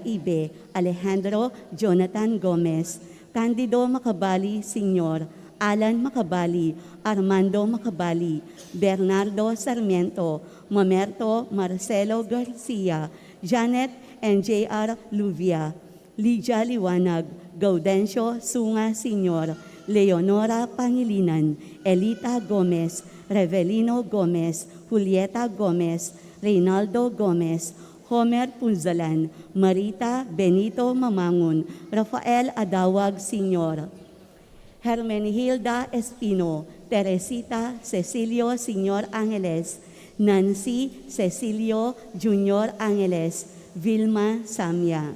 Ibe, Alejandro Jonathan Gomez, Candido Macabali Sr., Alan Macabali, Armando Macabali, Bernardo Sarmiento, Mamerto Marcelo Garcia, Janet and J.R. Luvia, Lydia Liwanag, Gaudencio Sunga Sr., Leonora Pangilinan, Elita Gomez, Revelino Gomez, Julieta Gomez, Reynaldo Gomez, Homer Punzalan, Marita Benito Mamangon, Rafael Adawag Sr., Hermenegilda Espino, Teresita Cecilio Sr. Angeles, Nancy Cecilio Jr. Angeles, Vilma Samya.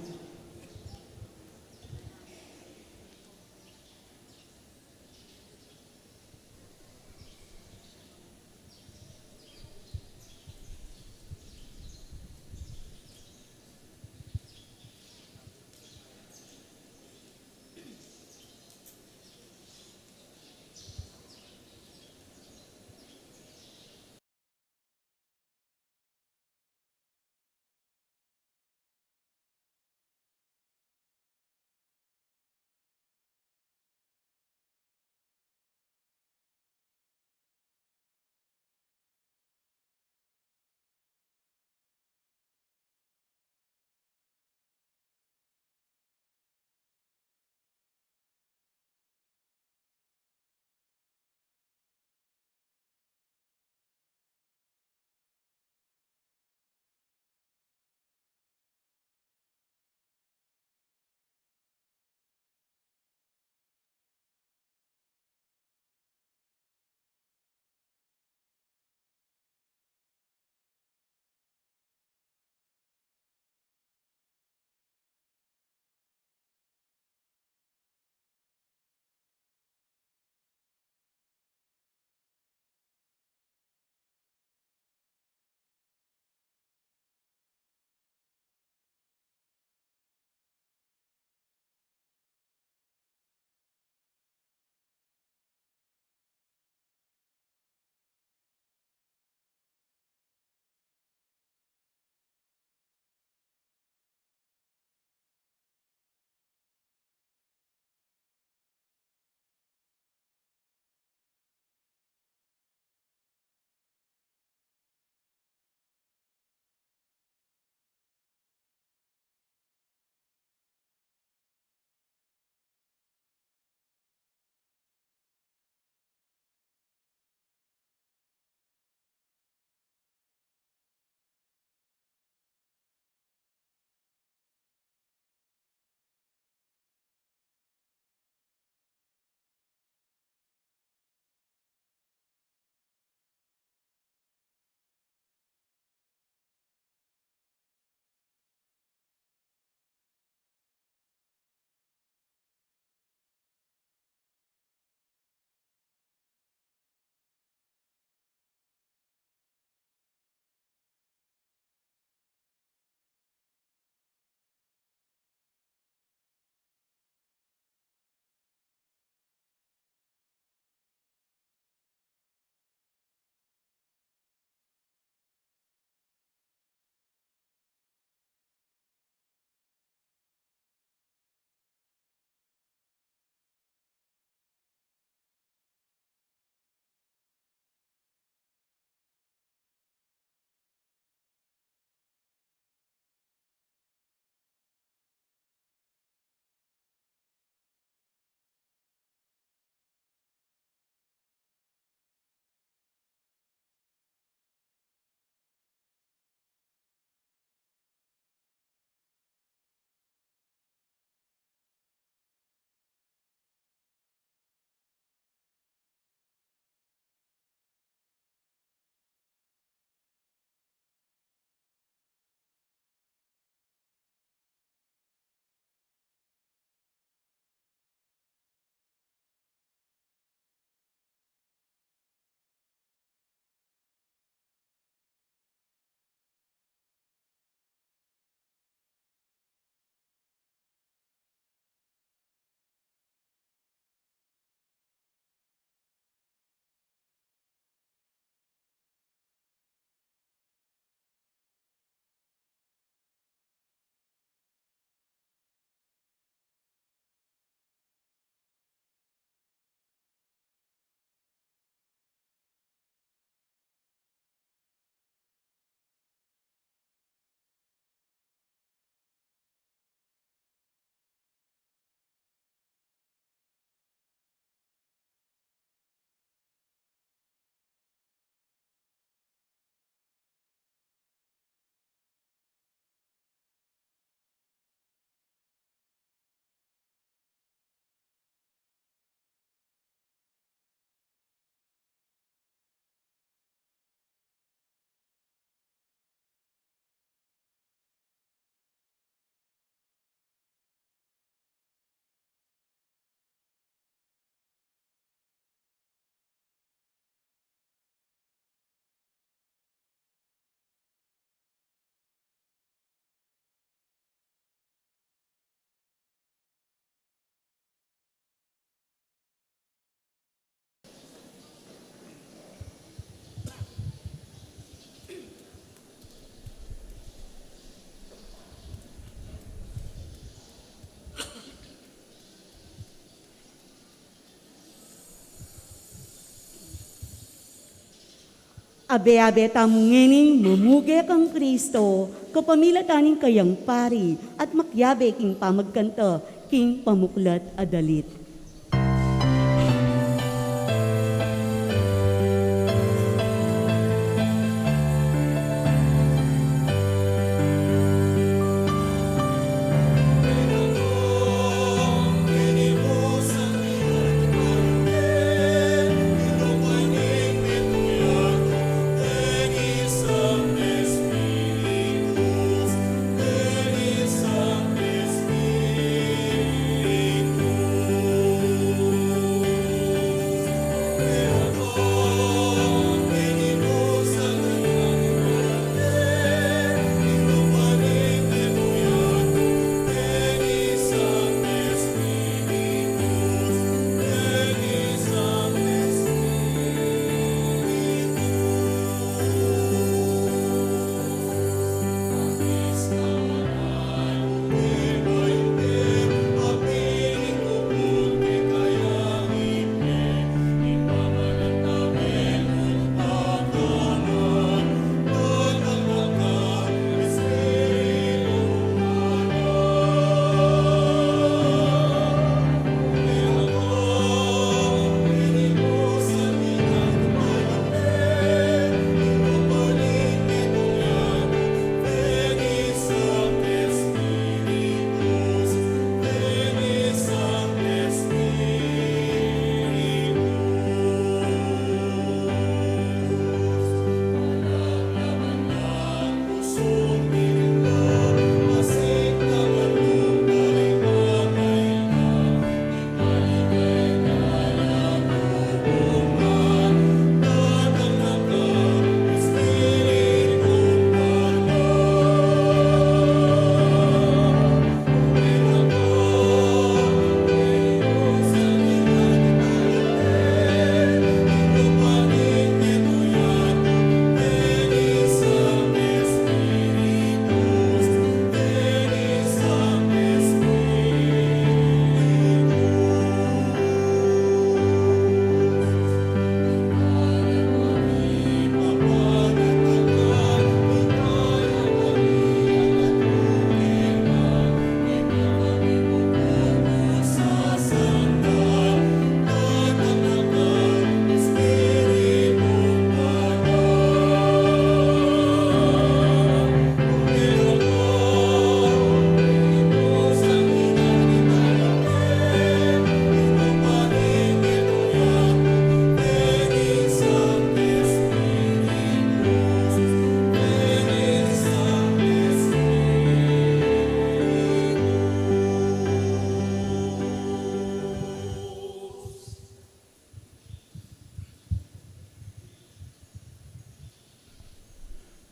Abe-abe tamong ngening mumuge kang Kristo, kapamilataning kayang pari, at makyabe king pamagkanta, king pamuklat adalit.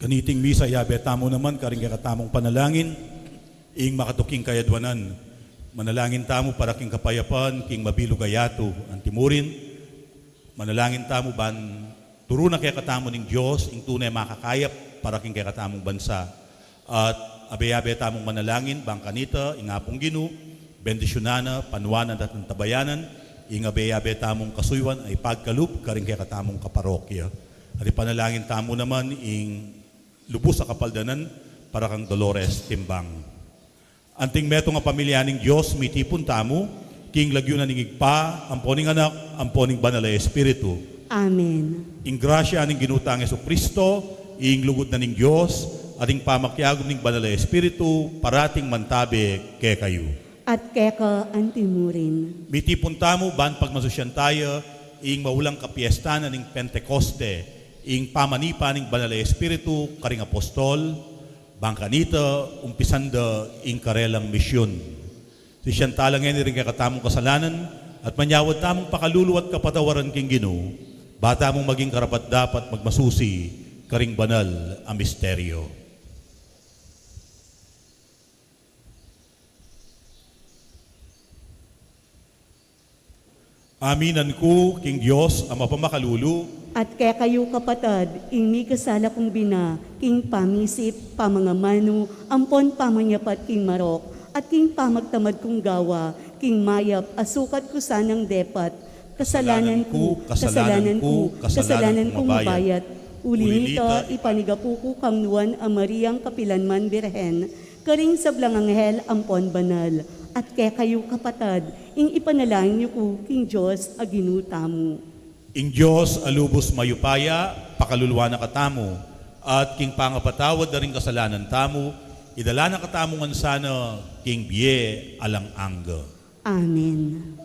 Kaniting misa yabe tamo naman karing katamong panalangin ing makatuking kayadwanan. Manalangin tamo para king kapayapan king mabilugayato ang timurin. Manalangin tamo ban turuna kay katamo ning Dios ing tunay makakayap para king kay katamong bansa. At abe-abe tamong manalangin bang kanita ing apong Ginu bendisyonana panuanan at ng tabayanan ing abe-abe tamong kasuywan ay pagkalup karing kay katamong kaparokya. At ipanalangin tamo naman ing lubos sa kapaldanan para kang Dolores Timbang. Anting meto nga pamilyaning Diyos, mitipon tamo, king lagyunan ning igpa, amponing anak, amponing banal na Espiritu. Amen. Ing grasya aning ginutang Jesucristo, ing lugod na ning Diyos, ating pamakyagom ning banal na Espiritu, parating mantabe kay kayo. At keka ang timurin. Mitipon tamo, ban pagmasusyan tayo, ing maulang kapiestanan ning Pentecoste, ing pamanipa ning banal na Espiritu karing apostol, bangkanita, umpisanda ing karelang misyon. Si siyan talang rin katamong kasalanan at manyawad tamong pakaluluwat kapatawaran king Ginoo, bata mong maging karapat dapat magmasusi karing banal ang misteryo. Aminan ko, King Diyos, ang mapamakalulu, At kaya kayo kapatad, ing kasala kong bina, king pamisip, pamangamano, ampon pamanyapat king marok, at king pamagtamad kong gawa, king mayap, asukat ko sanang depat, kasalanan kong mabayat, Ulinita ipanigapuko kamnuan a Mariang Kapilanman Birhen, karing sablang anghel ampon banal, at kaya kayo kapatad, ing ipanalangin niyo ko king Diyos a ginutamo. Ing Diyos alubos mayupaya, pakaluluwa na katamo, at king pangapatawad na rin kasalanan tamo, idala na katamongan sana king biye alang angga. Amen.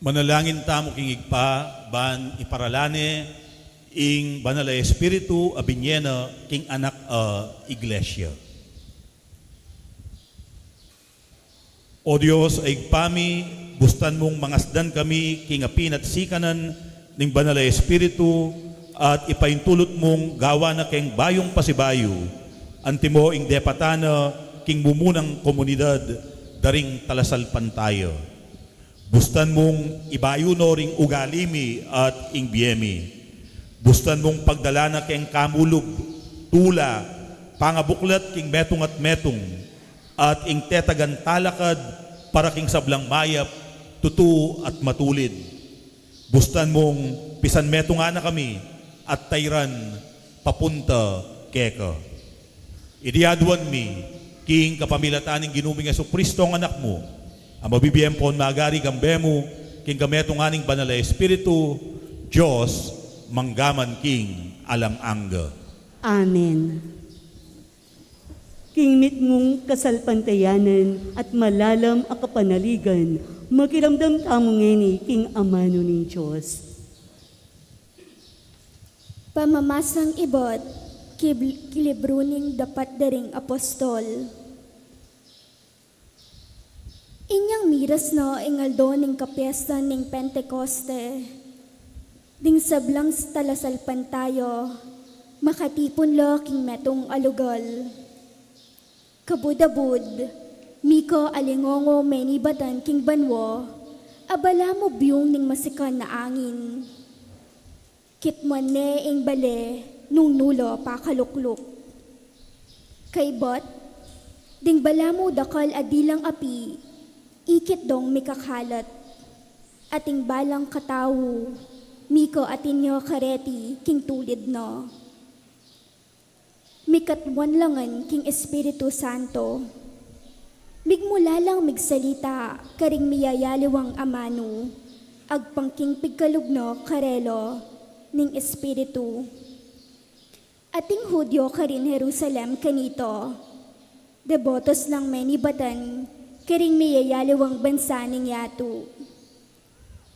Manalangin tamo king igpa, ban iparalane, ing banal a Espiritu, abinyena, king anak a iglesia. O Diyos, ay igpami, bustan mong mangasdan kami, king apin at sikanan, ning banal a Espiritu, at ipaintulot mong gawa na king bayong pasibayo, antimo ing depatana, king mumunang komunidad, daring talasalpan tayo. Bustan mong ibayuno ring ugalimi at ing biyemi. Bustan mong pagdala na king kamulog, tula, pangabuklat king metong at metong, at ing tetagan talakad para king sablang mayap, tutu at matulid. Bustan mong pisan metong na kami at tayran papunta keka. Idiaduan mi, king kapamilataning ginuming Jesucristo ang anak mo, ang mabibiyem pon magari gambemo, king gametong aning banal na Espiritu, Diyos, manggaman king alang angga. Amen. King mit mong kasalpantayanan at malalam a kapanaligan, magiramdam tamo ngeni king amano ning Diyos. Pamamasang ibot, kilibruning dapat daring apostol. Inyang miras no ingaldo ning kapiesta ning Pentecoste. Ding sablang talasalpan tayo, makatipon lo king metong alugal. Kabudabud, miko alingongo menibatan king banwo, abala mo biyong ning masikan na angin. Kitman ne ing bale, nung nulo pa kalukluk. Kay bot, ding bala mo dakal adilang api, ikit dong mikakalat. Ating balang katawo, miko atinyo kareti king tulid no. Mikatwan langan king Espiritu Santo. Migmula lang migsalita, karing miyayaliwang amano, agpangking pigkalugno karelo, ning Espiritu. Ating Hudyo karin Jerusalem kanito, debotos lang menibatan, karing miyayaliwang bansa ning yato.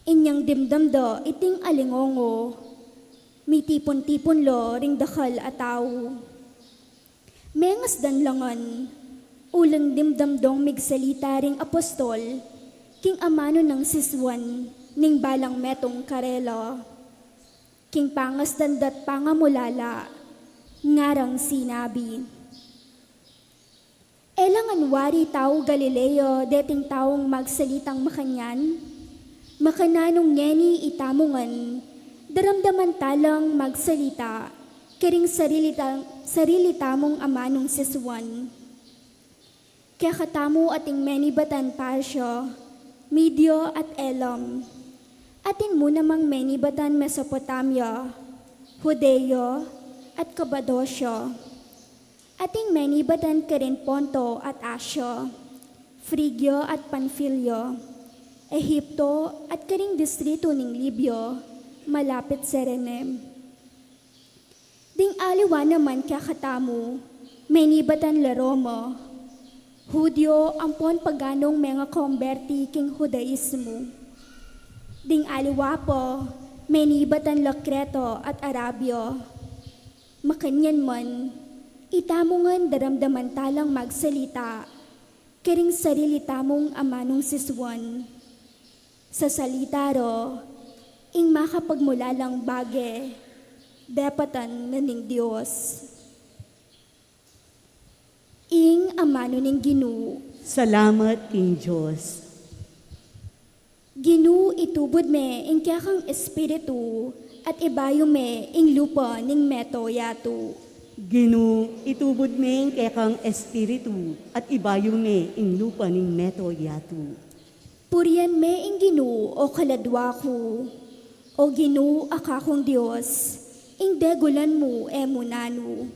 Inyang dimdamdo iting alingongo, mitipon-tipon lo ring dakal ataw. Mengas danlangan, ulang dimdamdong migsalita ring apostol, king amano ng siswan, ning balang metong karelo. King pangas dandat pangamulala, ngarang sinabi. Elangan wari tao Galileo, deting taong magsalitang makanyan, makananong ngeni itamungan, daramdaman talang magsalita, karing sarili tamong amanong siswan. Kaya katamo ating menibatan Parsyo, Medio at Elam, atin mo namang menibatan Mesopotamia, Judeo at Kabadosyo, ating menibatan karin Ponto at Asyo, Frigyo at Panfilyo, Ehipto at karing distrito ng Libyo, malapit sa Renem. Ding aliwa naman kakatamo, menibatan la Roma, Hudyo ampon paganong mga konberti king Judaismo. Ding aliwa po, menibatan la Kreto at Arabyo. Makanyan man, itamungan daramdaman talang magsalita, karing sarili tamong amanong siswan. Sa salita ro, ing makapagmulalang bage, depatan na ning Diyos. Ing amano ning Ginoo, Salamat king Diyos. Ginoo itubod me ing kayakang espiritu at ibayo me ing lupa ning meto yato. Ginu, itubod me kay kang espiritu at ibayo me ing lupa ning meto yatu. Purian me ing Ginoo o kaladwa ko, o Ginoo akakong Diyos, ing degulan mo emunano.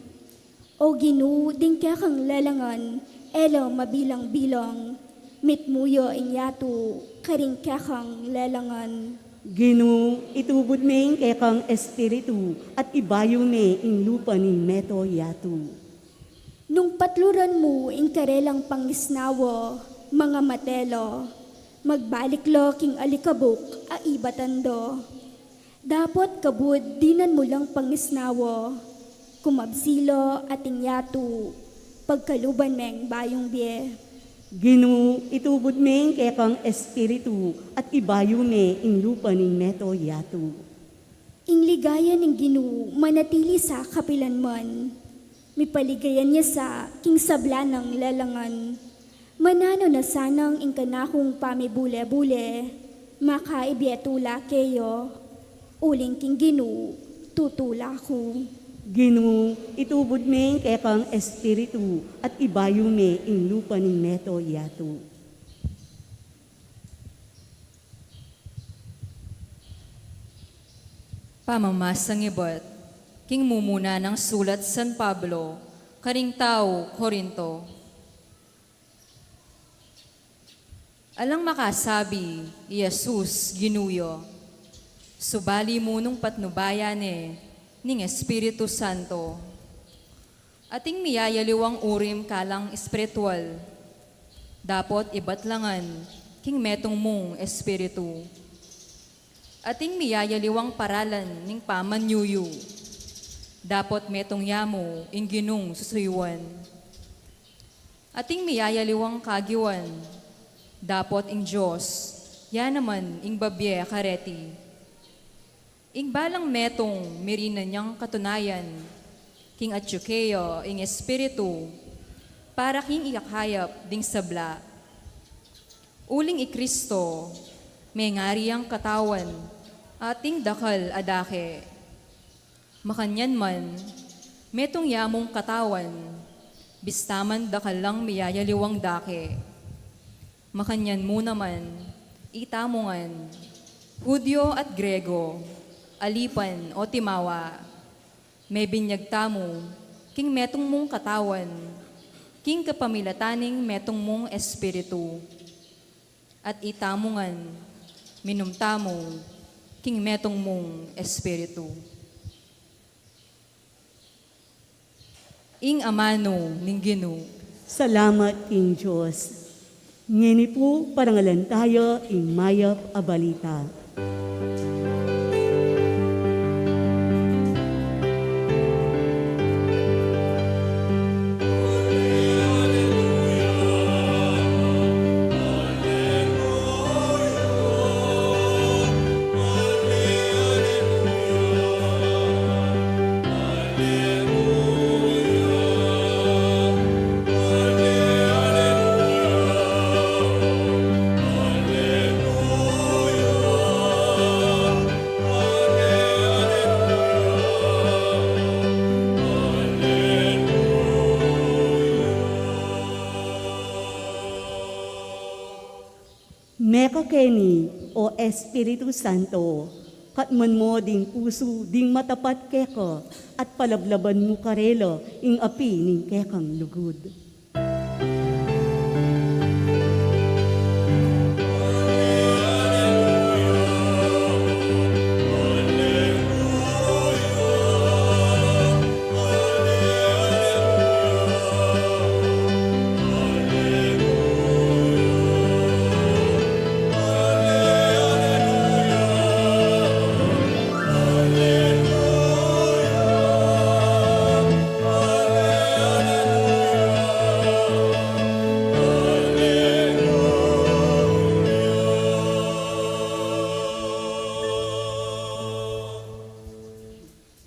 O Ginoo ding kayakang lalangan, elo mabilang-bilang, mitmuyo ing yato, karing kayakang lalangan. Ginu, itubod me kay kang espiritu at ibayo me ing lupa ning meto yatu. Nung patluran mo ing karelang pangisnawo, mga matelo, magbaliklo king alikabok a ibatando. Dapot kabud dinan mo lang pangisnawo, kumabsilo ating yatu, pagkaluban meng bayong biye. Ginu, itubod meng kekang espiritu at ibayo me ing lupa ning meto yatu. Ing ligaya ning Ginu manatili sa kapilanman. Mipaligayan niya sa king sabla ng lalangan. Manano na sanang ing kanakong pamibule-bule, makaibiyatula keyo, uling king Ginu, tutula ko. Ginu, itubod meng kekang espiritu at ibayo me ing lupa ning meto yatu. Pamamasang ibat, king mumuna ng sulat San Pablo, karing tao, Korinto. Alang makasabi, Jesus, ginuyo, subali mo nung patnubayan ning Espiritu Santo. Ating miyayaliwang urim kalang espiritual, dapot ibatlangan, king metong mong Espiritu. Ating miyayaliwang paralan ning pamanyuyu, dapot metong yamo ing ginung susuyuan. Ating miyayaliwang kagiwan, dapot ing Diyos, yan naman ing babye kareti. Ing balang metong mirina niyang katunayan, king atyukeyo ing espiritu, para king iyakayap ding sabla. Uling ikristo, may ngari ang katawan, ating dakal adake. Makanyan man, metong yamong katawan, bistaman dakal lang miyayaliwang dake. Makanyan mo naman, itamongan, Hudyo at Grego, alipan o timawa, may binyag tamo, king metong mong katawan, king kapamilataning metong mong espiritu, at itamongan, minumtamo, king metong mong espiritu. Ing amano ning Ginu, Salamat king Diyos. Ngini po parangalan tayo ing mayap a balita. Meka Kenny o Espiritu Santo, katman mo ding puso ding matapat keko at palablaban mo karelo ing api ning kekang lugod.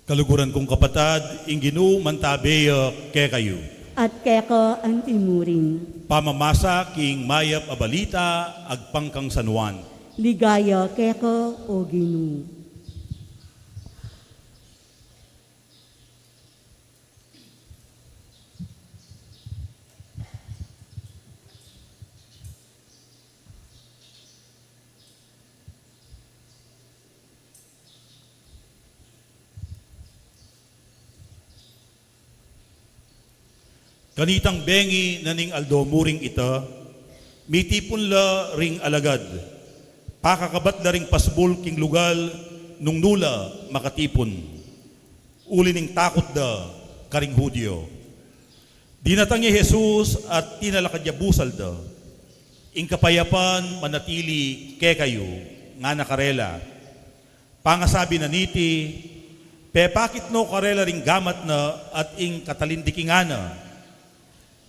Kaluguran kong kapatad, Inginu mantabeyo ke kayo. At keko ang timurin, Pamamasa king mayap abalita agpangkang San Juan. ligaya keko o Ginu. Kanitang bengi naning aldo muring ita, mitipon la ring alagad, pakakabat la ring pasbol king lugal, nung nula makatipon, uli ning takot da karing Hudyo. Dinatang ni Jesus at tinalakadya busal da, ing kapayapan manatili ke kayo, nga nakarela. Pangasabi na niti, pepakit no karela ring gamat na at ing katalindiki na,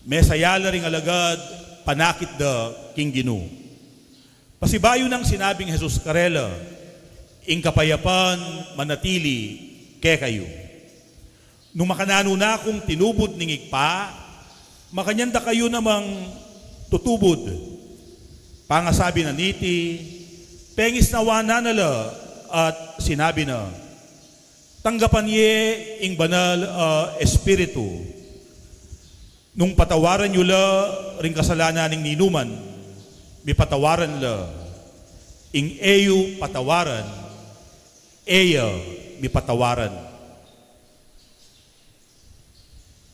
mesayala ring alagad, panakit da king Ginu. Pasibayo ng sinabing Jesus karela, ing kapayapan manatili ke kayo. Nung makanano na akong tinubod ning igpa, makanyanda kayo namang tutubod. Pangasabi na niti, pengis nawa na nala at sinabi na, tanggapan ye ing banal espiritu. Nung patawaran nyo la ring kasalanan ning ninuman, may patawaran la. Ing eyo patawaran, eya may patawaran.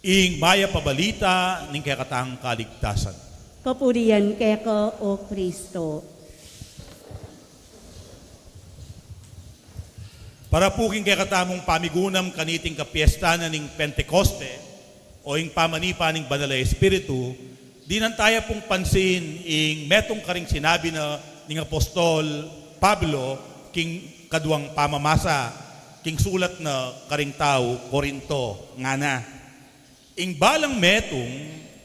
Ing maya pabalita ning kakatang kaligtasan. Kapurian keka o Kristo. Para puking kakatamong pamigunam kaniting kapiesta na ning Pentecoste o ing pamanipa ning Banal na Espiritu, di nang tayo pong pansin ing metong karing sinabi na ning Apostol Pablo king kaduang pamamasa king sulat na karing tao Korinto nga na. Ing balang metong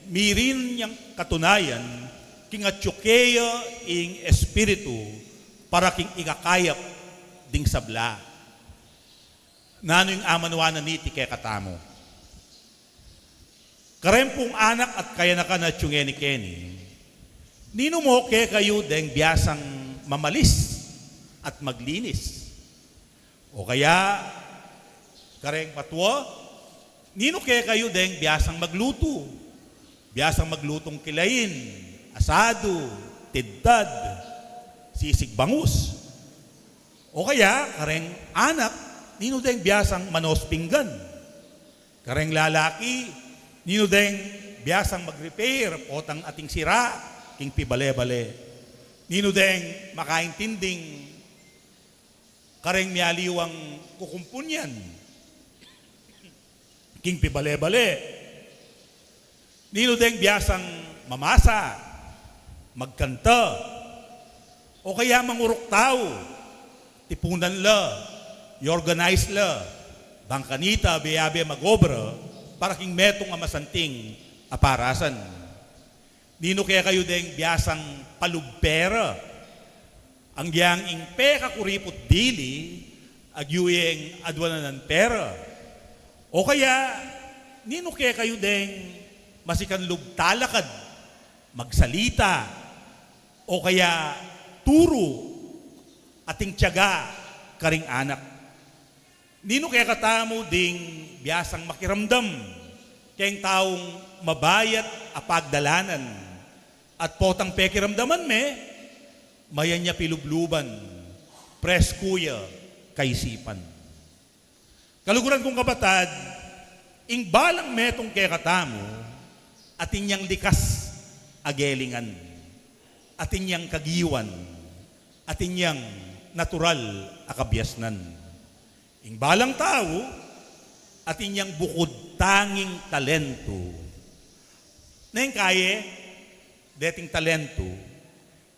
mirin niyang katunayan king atyukeya ing espiritu para king ikakayap ding sabla. Nano yung amanuan na niti kaya katamo. Karempong anak at kaya na ka na tiyungeni-keni, nino mo kaya kayo deng biyasang mamalis at maglinis. O kaya, kareng patwa, nino kaya kayo deng biyasang magluto, biyasang maglutong kilain, asado, tidtad, sisig bangus. O kaya, kareng anak, nino deng biyasang manos pinggan. Kareng lalaki, nino deng biyasang mag-repair, potang ating sira, king pibale-bale. Nino deng makaintinding, kareng mialiwang kukumpunyan, king pibale-bale. Nino deng biyasang mamasa, magkanta, o kaya mangurok tao, tipunan la, i-organize la, bangkanita, biyabe magobra, para king metong amasanting aparasan. Nino kaya kayo deng biyasang palugpera, ang giyang ing peka kuripot dili, agyuyeng adwanan ng pera. O kaya, nino kaya kayo deng masikan lugtalakad, magsalita, o kaya turo, ating tiyaga, karing anak. Nino kaya katamo ding biyasang makiramdam, kayang taong mabayat apagdalanan, at potang pekiramdaman mayan niya pilubluban, preskuya, kaisipan. Kaluguran kong kabatad, ing balang metong kaya katamo, atin niyang likas agelingan, atin niyang kagiwan, atin niyang natural akabyasnan. Ing balang tao, atin niyang bukod tanging talento. Nang kaye, deting talento,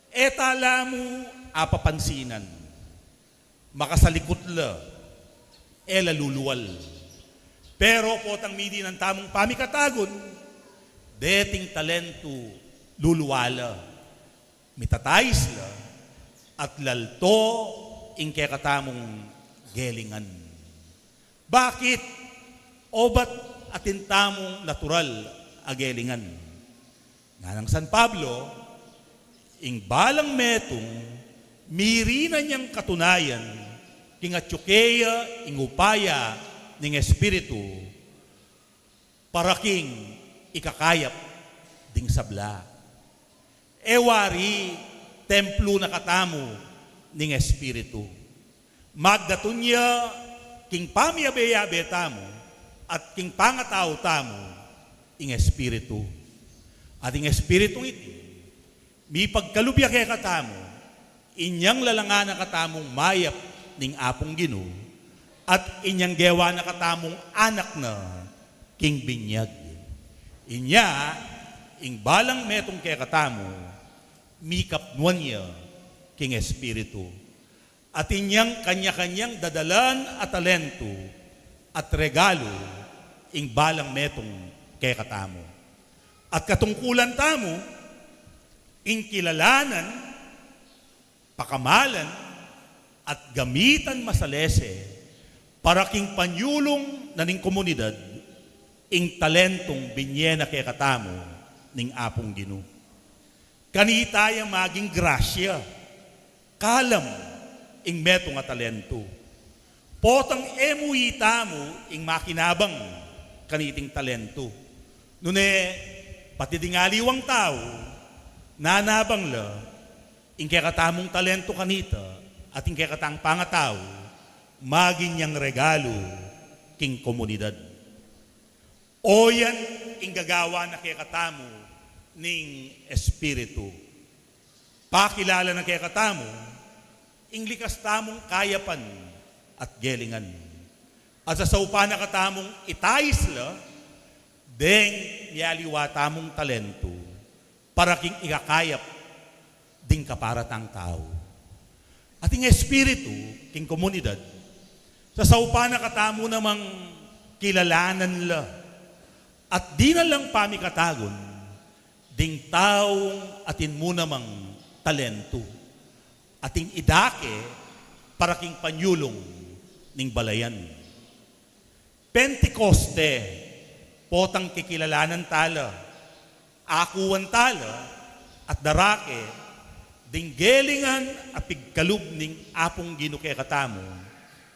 etala mo apapansinan, makasalikot la, elaluluwal. Pero potang midi ng tamong pamikatagon, deting talento, luluwala, mitatayis la, at lalto, ing kaya katamong gelingan. Bakit? O ba't atintamong natural agelingan? Nga ng San Pablo, ing balang metong, mirina niyang katunayan, kingatyukeya, ing upaya, ning espiritu, para king ikakayap, ding sabla. Ewari, templo na katamo, ning espiritu. Magdatunya, king pamiyabe-yabe tamo, at king pangatao tamo, ing espiritu. At ing espiritu iti, mi pagkalubya kaya katamo, inyang lalanga na katamong mayap ning apong Ginu, at inyang gewa na katamong anak na king binyag. Inya, ing balang metong kaya katamo, mikapnuan niya king Espiritu. At inyang kanya-kanyang dadalan at talento at regalo ing balang metong kay katamo. At katungkulan tamo, ing kilalanan, pakamalan, at gamitan masalese para king panyulong na ning komunidad ing talentong binyena kay katamo ning apong Gino. Kanitayang maging grasya, kalam ing meto nga talento. Potang emuita mo ing makinabang kaniting talento. Nune, pati dingaliwang tao, nanabang la, ing kakatamong talento kanita, at ing kakatang pangatao, maging niyang regalo king komunidad. O yan ing gagawa na kakatamo ning Espiritu. Pakilala na kakatamo, ing likas tamong kayapan at gelingan. At sa saupa na katamong itayis la, deng niyaliwa tamong talento para king ikakayap ding kaparatang tao. At ing Espiritu, king komunidad, sa saupa na katamo namang kilalanan la, at di na lang pamikatagon, ding taong atin mo namang talento, ating idake para king panyulong ning balayan. Pentecoste, potang kikilalanan tala, akuan tala, at darake, ding gelingan at pigkalub ning apong Gino kay katamo,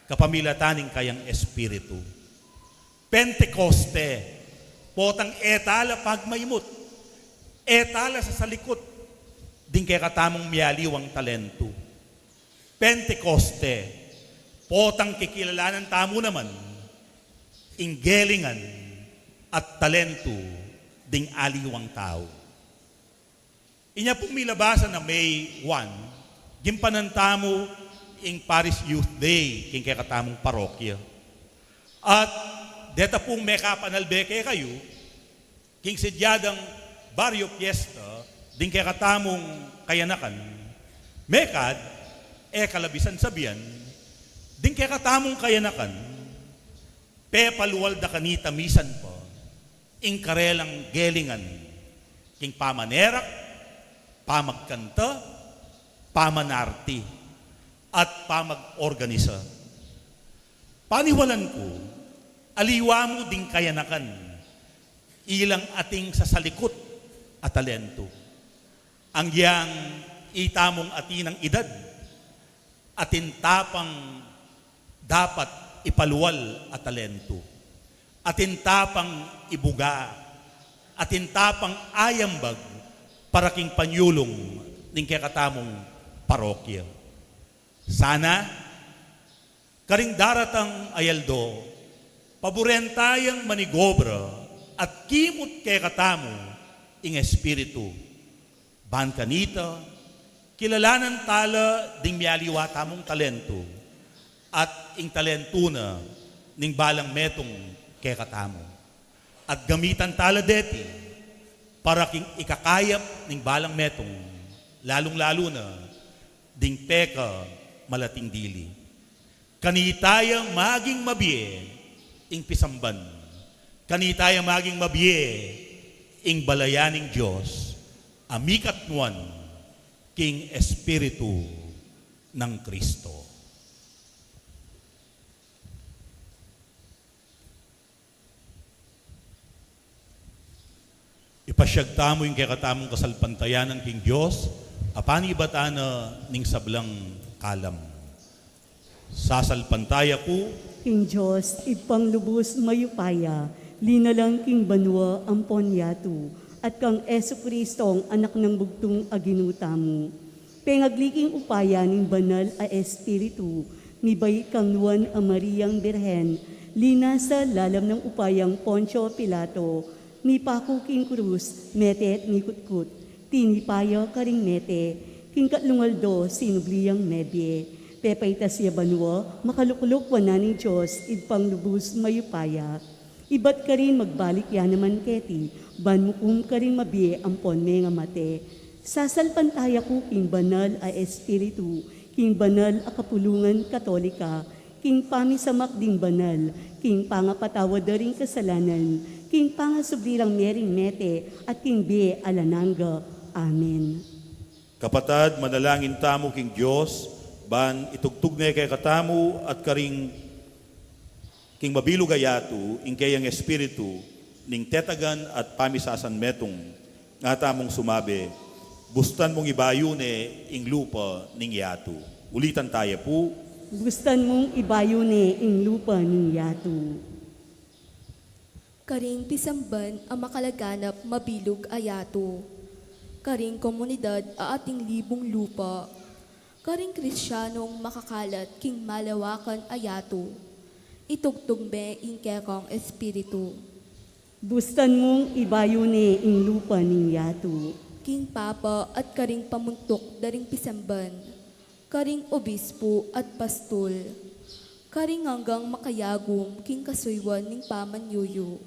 kapamilataning kayang Espiritu. Pentecoste, potang etala pagmaymut, etala sa salikot, ding kay katamong miyaliwang talento. Pentecoste, potang kikilalanan tamo naman, inggelingan at talento ding aliwang tao. Inya pong milabasan na May 1, gimpanan tamo ing Paris Youth Day king kay katamong parokya. At deta pong mekapanalbeke kayo, king sidyadang Barrio Fiesta, ding kay katamong kayanakan, mekad, kalabisan sabihan, ding kay katamong kayanakan, pepaluwal da kanita misan po, ing karelang gelingan, king pamanerak, pamagkanta, pamanarti, at pamag-organisa. Paniwalan ko, aliwa mo ding kayanakan, ilang ating sasalikot at talento. Ang yang itamong atinang edad, atin tapang dapat ipaluwal at talento. Atin tapang ibuga, atin tapang ayambag para king panyulong ning kakatamong parokya. Sana, karing daratang ayaldo, paborentayang manigobra at kimot kay katamo ing Espiritu. Ban kanita, kilalanan tala ding miyaliwa tamong talento at ing talento na ning balang metong kay katamo. At gamitan tala deti para king ikakayap ning balang metong lalong-lalo na ding peka malating dili. Kanitayang maging mabiye ing pisamban. Kanitayang maging mabiye ing balayaning Diyos. Amikatnuan king Espiritu ng Kristo. Ipasyagta mo yung kakatamong kasalpantayanan king Diyos, apani batana ning sablang kalam. Sasalpantaya ko, King Diyos, ipanglubos mayupaya, linalang king banwa ang ponyatu, at kang Eso Kristo ang anak ng bugtong aginutamo. Pengagliking upaya ning banal a Espiritu, mibay kang nuwan a Mariang Birhen, lina sa lalam ng upayang Poncio Pilato, ni Paco king Cruz, mete at nikutkut, tinipaya karing mete, king katlungaldo sinubliyang mebye, pepayta siya banwa, makalukulok wananing Diyos, idpang lubos mayupaya. Ibat ka rin magbalik yan naman keti, banmukum ka rin mabie ang ponme nga mate. Sasalpantaya ko king banal a espiritu, king banal a kapulungan katolika, king pamisamak ding banal, king pangapatawad daring kasalanan, king pangasublirang mering mete, at king be alananga. Amen. Kapatad, manalangin tamo king Diyos, ban itugtog na kay katamu at karing king mabilugayatu, ing kayang espiritu, ning tetagan at pamisasan metong, nga tamong sumabi, bustan mong ibayune ing lupa ning yatu. Ulitan tayo po. Gustan mong ibayune ing lupa ning yatu. Karing pisamban ang makalaganap mabilog ayato. Karing komunidad a ating libong lupa. Karing Kristiyanong makakalat king malawakan ayato. Itugtog me ing kekong espiritu. Bustan mong ibayune ing lupa ning yatu. King Papa at karing pamuntok daring pisamban. Karing obispo at pastol. Karing hanggang makayagom king kasuywan ning pamanyuyo.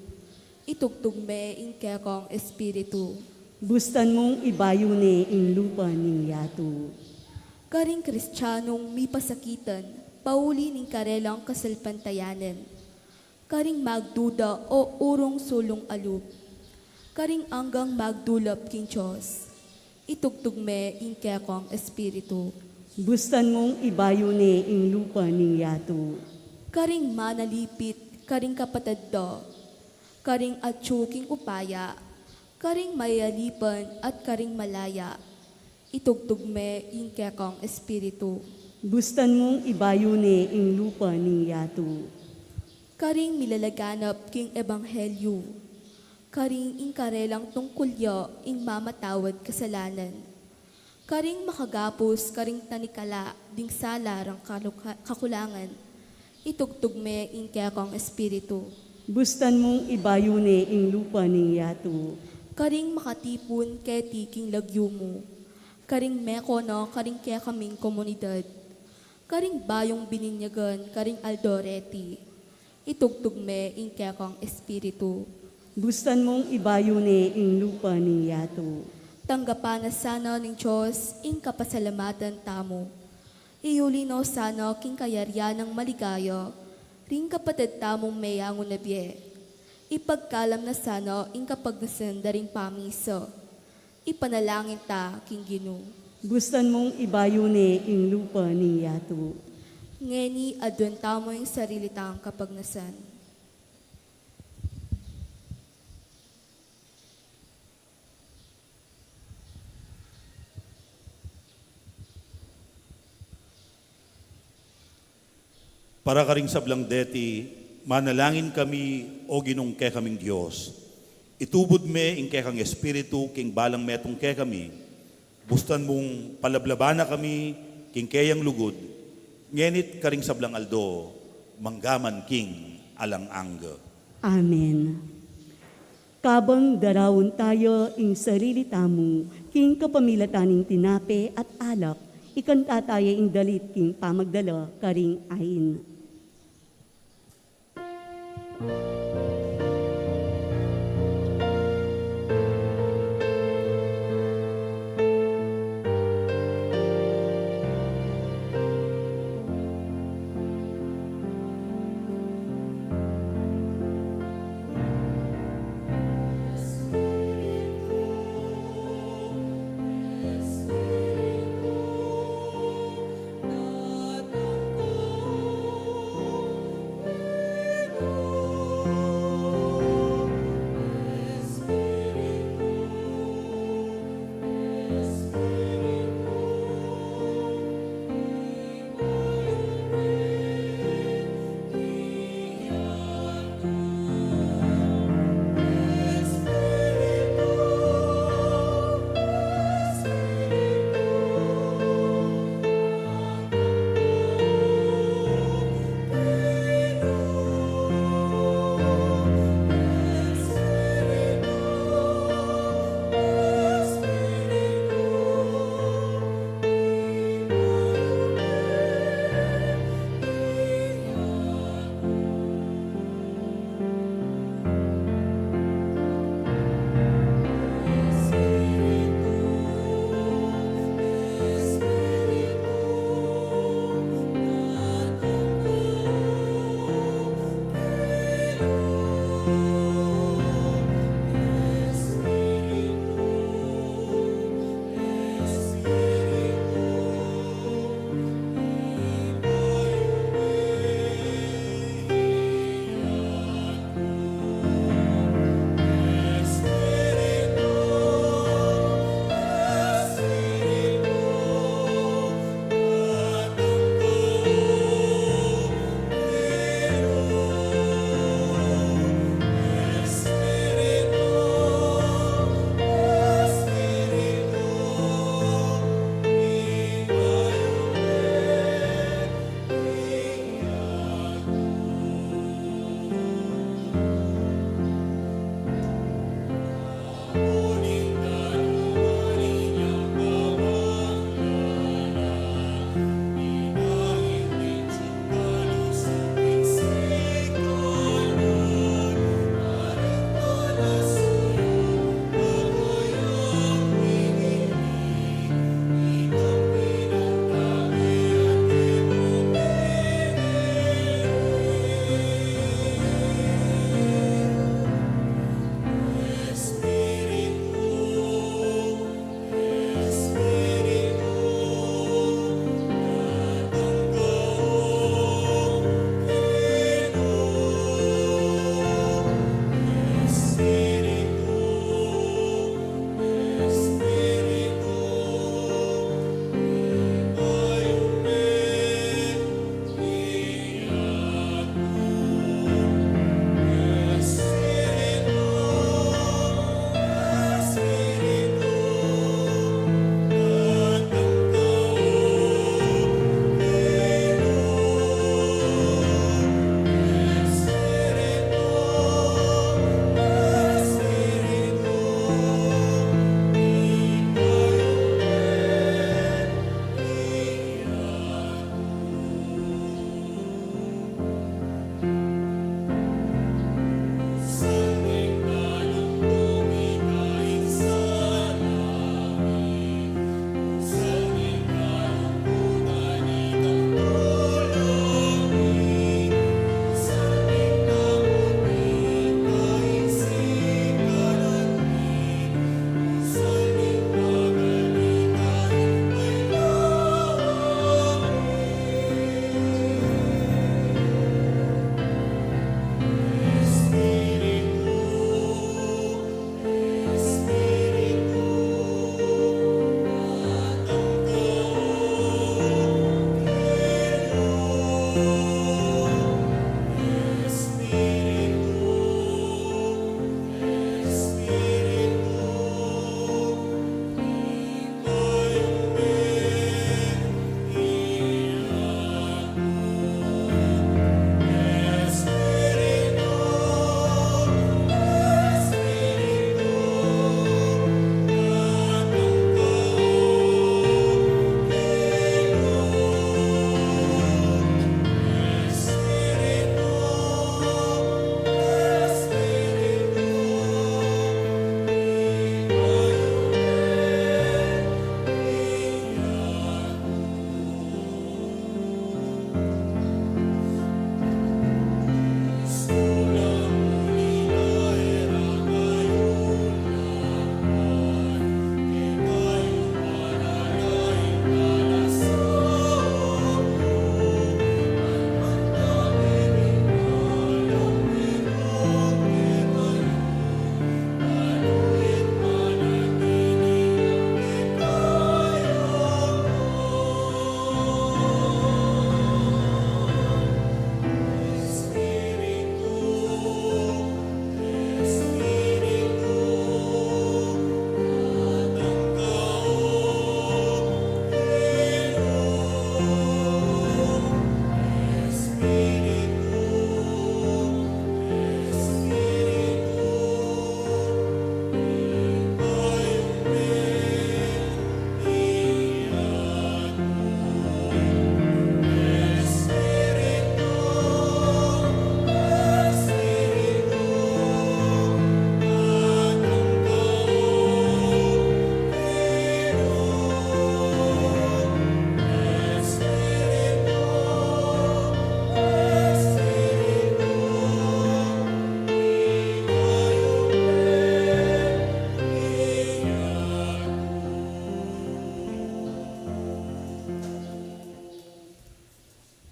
Itugtog me ing kekong espiritu. Bustan mong ibayune ing lupa ning yatu. Karing Kristiyanong mi pasakitan, pauli ning karelang kasalpantayanan. Karing magduda o urong sulong alup. Karing anggang magdulap king Diyos. Itugtog me ing kekong espiritu. Bustan mong ibayune ing lupa ning yatu. Karing manalipit, karing kapatadda. Karing atsuking upaya. Karing mayalipan at karing malaya. Itugtog me ing kekong espiritu. Bustan mong ibayune ing lupa ning yatu. Karing milalaganap king ebanghelyo. Karing ing karelang tungkulya ing mamatawad kasalanan. Karing makagapos karing tanikala ding sala rang kakulangan. Itugtog me ing kekong espiritu. Bustan mong ibayune ing lupa ning yatu. Karing makatipon keti king lagyo mo. Karing meko no karing kaya kaming komunidad. Karing bayong bininyagan, karing aldoreti. Itugtog me ing kekong espiritu. Bustan mong ibayune ing lupa ning yatu. Tanggapan na sana ng Diyos ing kapasalamatan tamo. Iulino sana king kayaryan ng maligaya, ring kapatid tamong mayangon na biye. Ipagkalam na sana ing kapagnasan daring pamisa. Ipanalangin ta king Ginoo. Bustan mong ibayune ing lupa ning yatu. Ngeni adun tamo yung sarili tang kapagnasan. Para karing sablang deti, manalangin kami o ginong ke kaming Diyos. Itubod me ing ke kang espiritu, king balang metong ke kami. Bustan mong palablabana kami, king kayang lugod. Ngenit karing sablang aldo, manggaman king alang angga. Amen. Kabang darawon tayo ing sarili tamo, king kapamilataning tinape at alak, ikanta tayo ing dalit king pamagdala karing ain.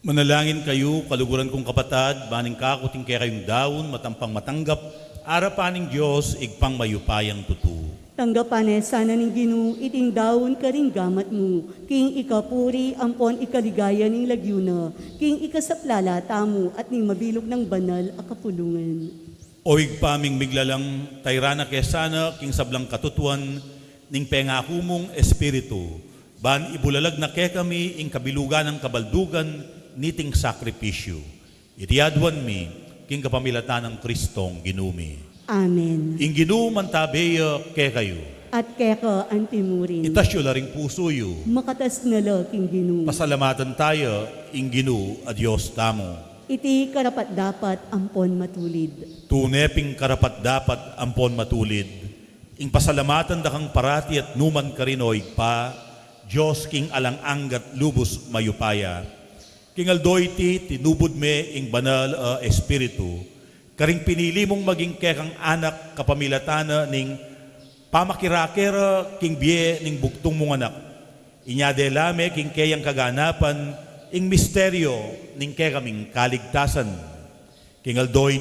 Manalangin kayo, kaluguran kong kapatad, baning kakuting kaya kayong daon, matampang matanggap, arapaning Diyos, igpang mayupayang tutu. Tanggapan sana ning Ginoo iting daon ka ring gamat mo, king ikapuri ampon ikaligaya ning lagyuna, king ikasaplala tamo at ning mabilog ng banal a kapulungan. Oig paming miglalang tayrana kesana, king sablang katutuan, ning pengako mong espiritu, ban ibulalag na ke kami ing kabilugan ng kabaldugan, niting sakripisyo. Itiadwan mi, king kapamilatan ng Kristong ginumi. Amen. Ing ginuman tabeya ke kayo. At keka antimurin. Itasyo la ring puso yu. Makatas na la king Ginoo. Pasalamatan tayo, ing ginu a Diyos tamo. Iti karapat dapat ampon matulid. Tuneping karapat dapat ampon matulid. Ing pasalamatan da kang parati at numan karinoig pa, Diyos king alang anggat lubos mayupaya. King aldoy tinubod me ing banal espiritu. Karing pinili mong maging kekang anak kapamilatana ning pamakirakera king biye ning bugtong mong anak. Inyadelame king kayang kaganapan ing misteryo ning kekaming kaligtasan. King aldoy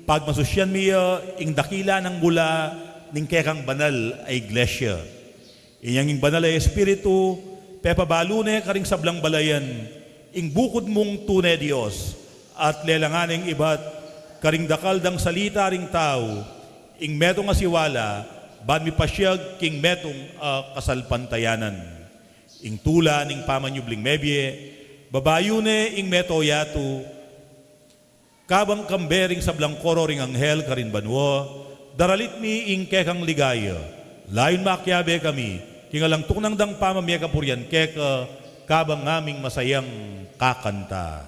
pagmasusyan miya ing dakila ng mula ning kekang banal ay iglesia. Inyang ing banal ay espiritu, pepabalune karing sablang balayan, ing bukod mong tunay Diyos, at lelanganing iba't karing dakal dang salita ring tao, ing metong asiwala, ban mi pasyag king metong kasalpantayanan. Ing tula ning pamanyubling mebye, babayune ing meto yatu, kabang kambering sablang koro ring anghel karin banwo, daralit mi ing kekang ligaya, layon makyabe kami, kingalang tuknang dang pamamya kapuryan keka, kabang ngaming masayang kakanta.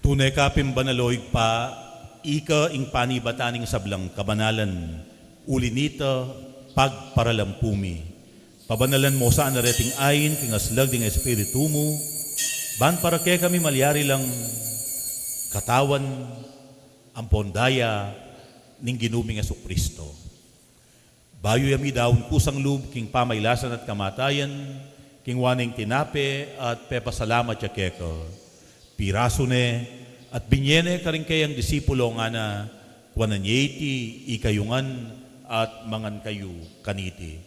Tunay kapim banaloig pa, ika ing panibataning sablang kabanalan, ulinita pagparalampumi. Pabanalan mo saan nareting ayin, kingaslag ding espiritu mo, ban para kaya kami malyari lang katawan, ampondaya, ning ginuming Kristo. Bayo yami daon kusang lub, king pamaylasan at kamatayan, king waning tinape at pepasalamat ya keka. Piraso ne, at binyene karing kayang disipulo nga na kwananyeti, ikayungan, at mangan kayo kaniti.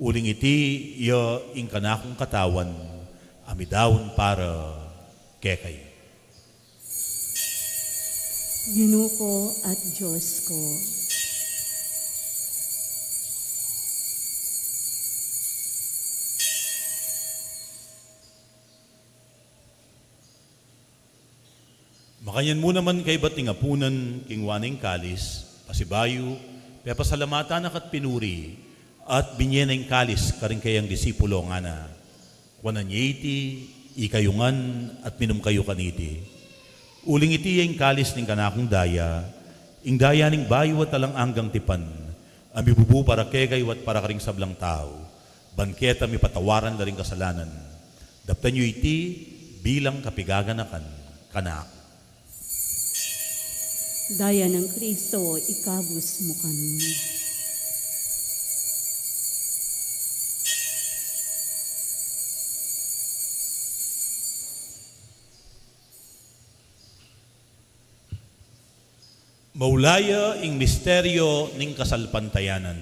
Uling iti, iya ing kanakong katawan, amidawon para kekay. Ginoo ko at Diyos ko. Makanyan mo naman kay bating apunan, king waning kalis, pasibayo, pepasalamatan at pinuri, at binyeneng kalis karing kayang disipulo nga na, kwananyeti, ikayungan at minum kayo kaniti. Uling iti yung kalis ning kanakong daya, ing daya ning bayo at talang anggang tipan, ang bibubu para kegay wat para karing sablang tao, banketa mi patawaran na ring kasalanan. Daptan nyo iti bilang kapigaganakan kanak. Daya ng Kristo, ikabus mo kami. Maulaya ing misteryo ning kasalpantayanan.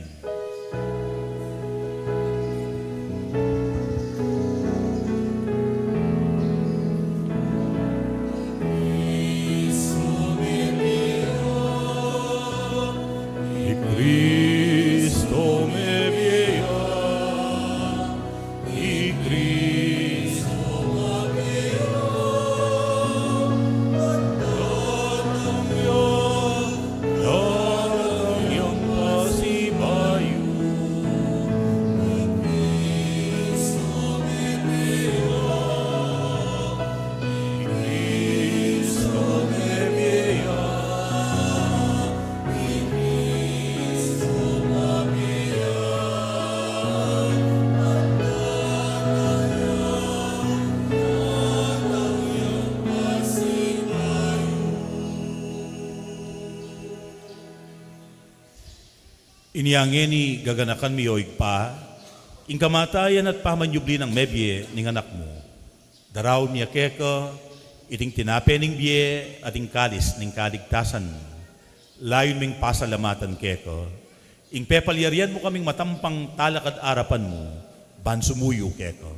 Cristo me via, y Cristo me via, datang yang pasibayu. Cristo me via, y Cristo me via. Iniangeni gaganakan mi oig pa, ing kamatayan at pamanyubli ng mebye ning anak mo. Daraw niya keka, iting tinape ning biye at ing kalis ning kaligtasan. Layon ming pasalamatan keka, ing pepalyarian mo kaming matampang talakad arapan mo, ban sumuyo keka.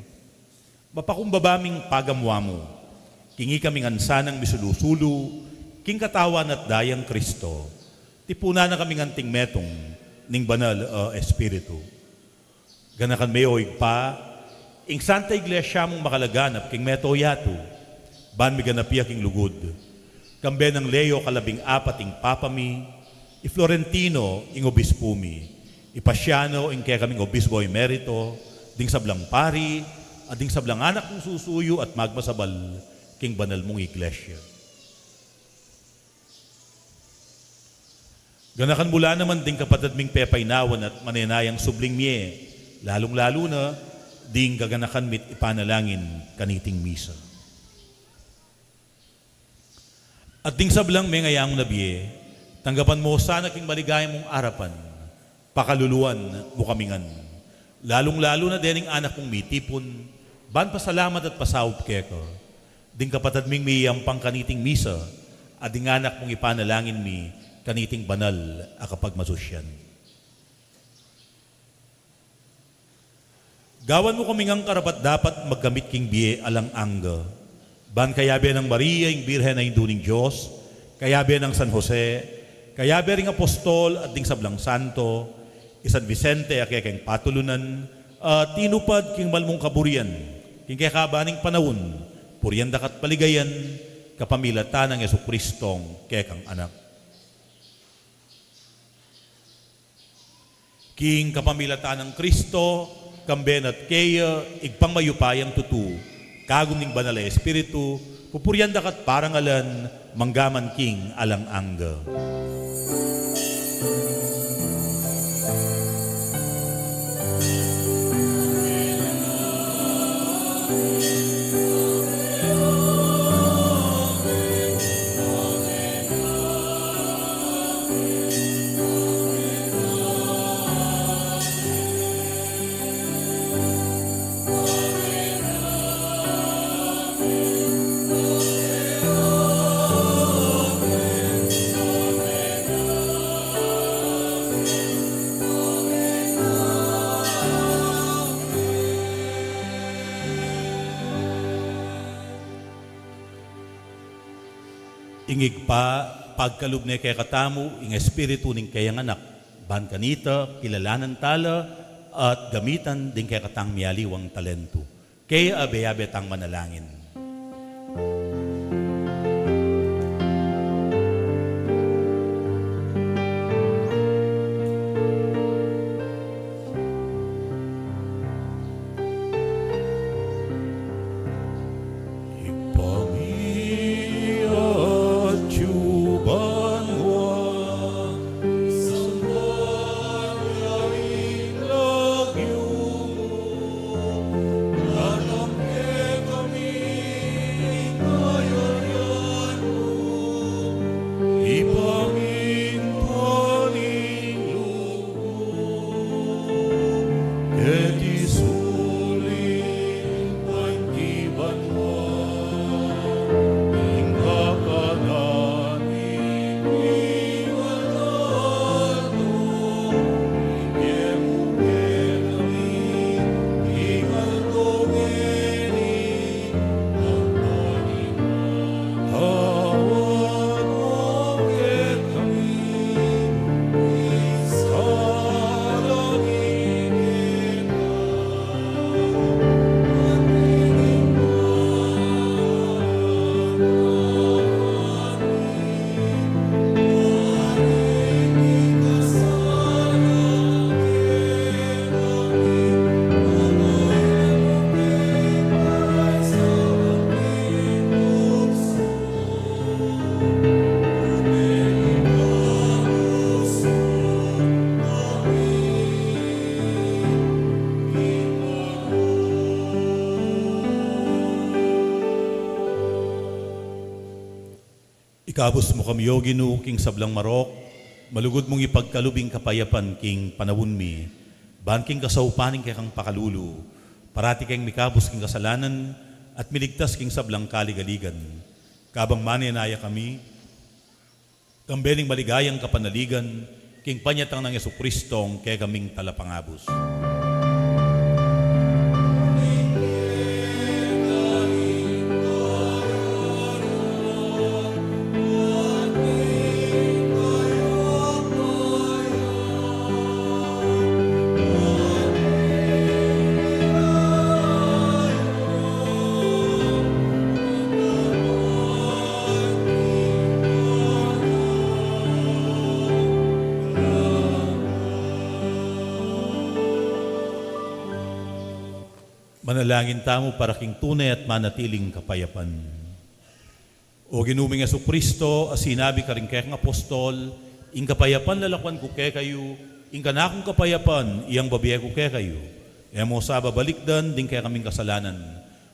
Mapakumbabaming pagamwa mo, kingi kaming ansanang misulusulu, king katawan at dayang Kristo, tipuna na kaming anting metong, ning banal espiritu. Ganakan may oig pa, ing Santa Iglesia mong makalaganap king meto yatu, ban mi ganapia king lugod. Kambe ng Leo kalabing apat ing papami, i Florentino ing obispumi, ipasiano ing kaya kaming obispo emerito, ding sablang pari, at ding sablang anak kong susuyo at magmasabal king banal mong iglesia. Ganakan mula naman ding kapatid ming pepaynawan at maninayang subling miye, lalong-lalo na ding gaganakan mit ipanalangin kaniting misa. At ding sablang may ngayang nabiye, tanggapan mo sana king maligayang mong arapan, pakaluluan mo kamingan. Lalong-lalo na dening anak mong mitipon, ban pasalamat at pasawp keko. Ding kapatid ming miyampang kaniting misa, at ding anak mong ipanalangin mi, kaniting banal a kapag masusyan. Gawan mo kaming ang karapat dapat magkamit king biye alang angga. Ban kayabe ng Maria, ing Birhen na induning Diyos, kayabe ng San Jose, kayabe ring apostol at ding sablang santo, San Vicente a kekeng patulunan, at tinupad king malmong kaburian, king kekabaning panahon, puryan dakat paligayan, kapamilatan ng Yesukristong kekang anak. King kapamilatan ng Kristo, kamben at kaya, igpang mayupayang tutu, kagum ning banal na espiritu, pupuryan dakat parangalan, manggaman king alang angga. Ingig pa, pagkalub na kay katamu, ing espiritu ning kayang anak, ban kanita, kilalanan tala, at gamitan din kay katang miyaliwang talento. Kaya abe-abe tang manalangin. et isuling pagkiban mo, ing kakananing iwalato, iyemukin kami, ing altongeni, ang paniman. Hawat mo ket kami, Ikabos mo kami, O Ginoo, king sablang marok, malugod mong ipagkalubing kapayapan, king panawon mi, ban king kasaupaning kay kang pakalulu, parati kang mikabos king kasalanan, at miligtas king sablang kaligaligan. Kabang maninaya kami, kambeling maligayang kapanaligan, king panyatang ng Yesu-Kristong kay kaming talapangabos. Manalangin tamo para king tunay at manatiling kapayapan. O ginuming Jesucristo, as sinabi ka rin kayang apostol, ing kapayapan lalakwan ko kay kayo, ing kanakong kapayapan, iyang babiya ko kay kayo. Emo sa babalikdan, din kaya kaming kasalanan.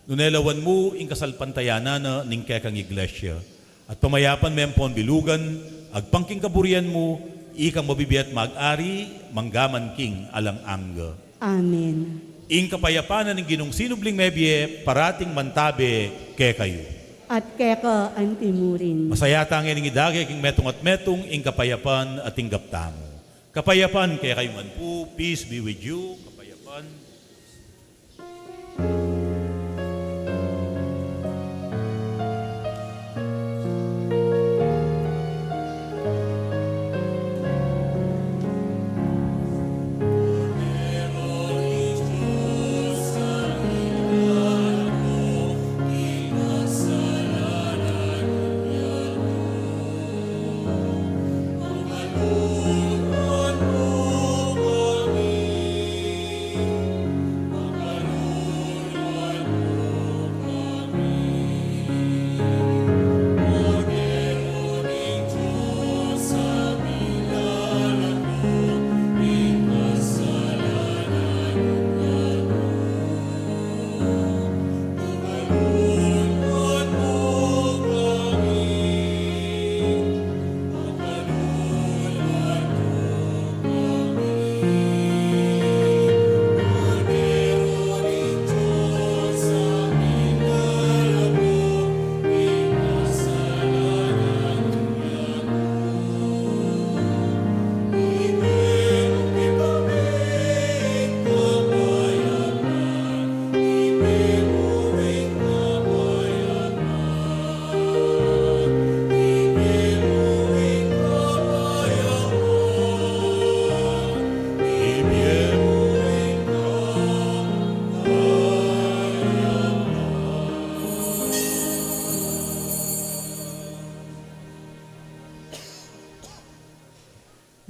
Nunelawan mo, ing kasalpantayanan na, ning kaya kang iglesia. At pamayapan mempon bilugan, agpangking kaburian mo, ikang mabibiyat mag-ari, manggaman king alang angga. Amen. Ing kapayapanan ng ginong sinubling mebye, parating mantabe ke kayo. At keka antimurin. Masayata ang ining idagay king metong at metong, ing kapayapan at ing gaptamo. Kapayapan kaya kayo man po, peace be with you, kapayapan.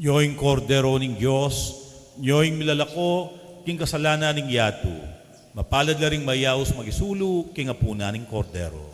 Nyoing kordero ning Diyos, nyoing milalako, king kasalanan ning yato. Mapalad la ring mayaos magisulu, king apuna ning kordero.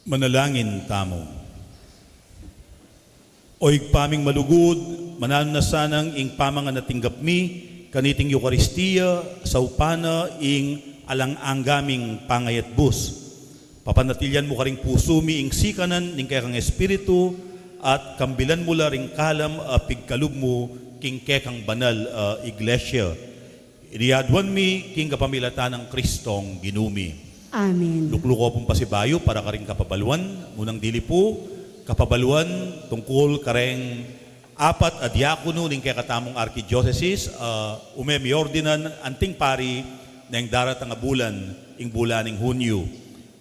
Manalangin tamo. Oig paming malugod, manano na sanang ing pamangan na tinggap mi, kaniting Eucharistia, sa upana ing alang-anggaming pangayat bus. Papanatilyan mo ka ring puso mi ing sikanan ning kekang espiritu, at kambilan mo la ring kalam pigkalub mo king kekang banal iglesia. Iriadwan mi king kapamilatan ng Kristong ginumi. Amen. Lukluko pong pasibayo para karing kapabaluan. Munang dili po, kapabaluan tungkol kareng apat a diakono ning kay katamong archdiocese umemi ordinan anting pari na ing darat nga bulan ing bulaning Hunyo.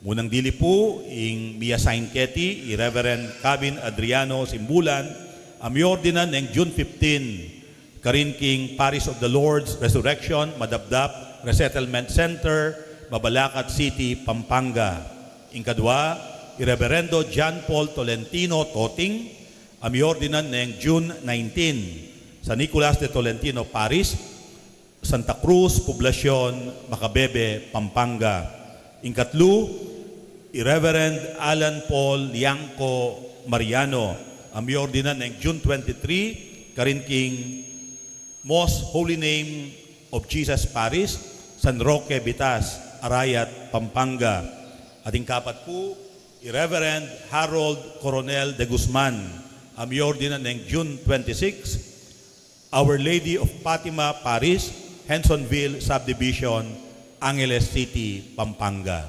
Munang dili po ing Mia Saint Keti, i Reverend Cabin Adriano Simbulan, ami ordinan ning June 15 karin king Parish of the Lord's Resurrection, Madabdap Resettlement Center, Babalacat City, Pampanga. Ingkadwa, i-Reverendo John Paul Tolentino Toting, ami ordinan ng June 19 sa Nicolas de Tolentino Parish, Santa Cruz, Poblacion, Macabebe, Pampanga. Ingkatlo, i-Reverend Alan Paul Liangco Mariano, ami ordinan ng June 23, karin king Most Holy Name of Jesus Parish, San Roque, Bitas, Arayat, Pampanga. Ating kapat po, i-Reverend Harold Coronel de Guzman, ami ordinan ng June 26, Our Lady of Fatima Parish, Hensonville Subdivision, Angeles City, Pampanga.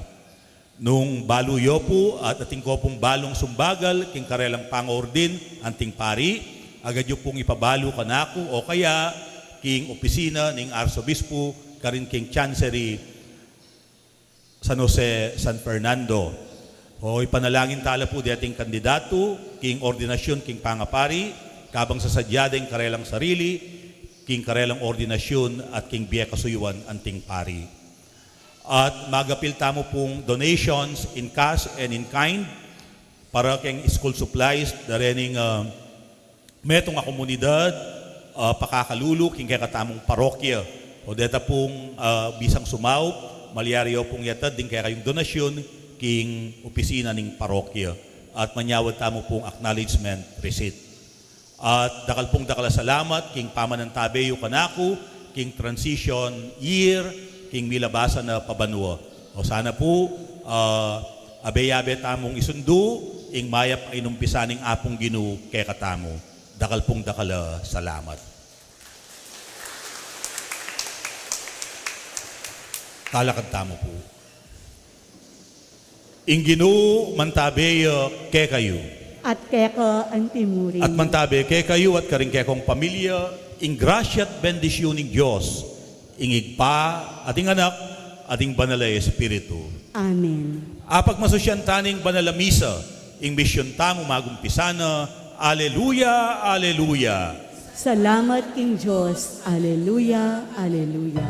Nung baluyo po at ating ko pong balong sumbagal, king karelang pangordin, anting pari, agad yung pong ipabalo kanako o kaya king opisina ning Arsobispo, karin king Chancery, San Jose, San Fernando. O ipanalangin tala po di ating kandidato, king ordinasyon, king pangapari, kabang sa sadyadeng karelang sarili, king karelang ordinasyon at king biya kasuyuan anting pari. At magapil tamo pong donations in cash and in kind para king school supplies, darening metong a komunidad, pakakalulu, king kaya katamong parokya. O deta pong bisang sumaw, malyaryo pong yatad din kaya kayong donasyon king opisina ning parokya at manyawad tamo pong acknowledgement receipt. At dakal pong dakala salamat king pamanantabeyo kanako king transition year king milabasa na pabanwa. O sana po abe-abe tamong isundo ing mayap ay numpisaning apong Ginoo kay katamo. Dakal pong dakala salamat. Talakad tamo po. Ing Ginoo mantabeyo ke kayo. At keka ang timurin. At mantabe ke kayo at karing kekong pamilya, ing grasya at bendisyon ng Diyos, ing igpa, ating anak, ating banalay espiritu. Amen. Apag masusyan taning banala misa, ing misyon tamo magumpisana, Aleluya, Aleluya. Salamat king Diyos. Aleluya, aleluya.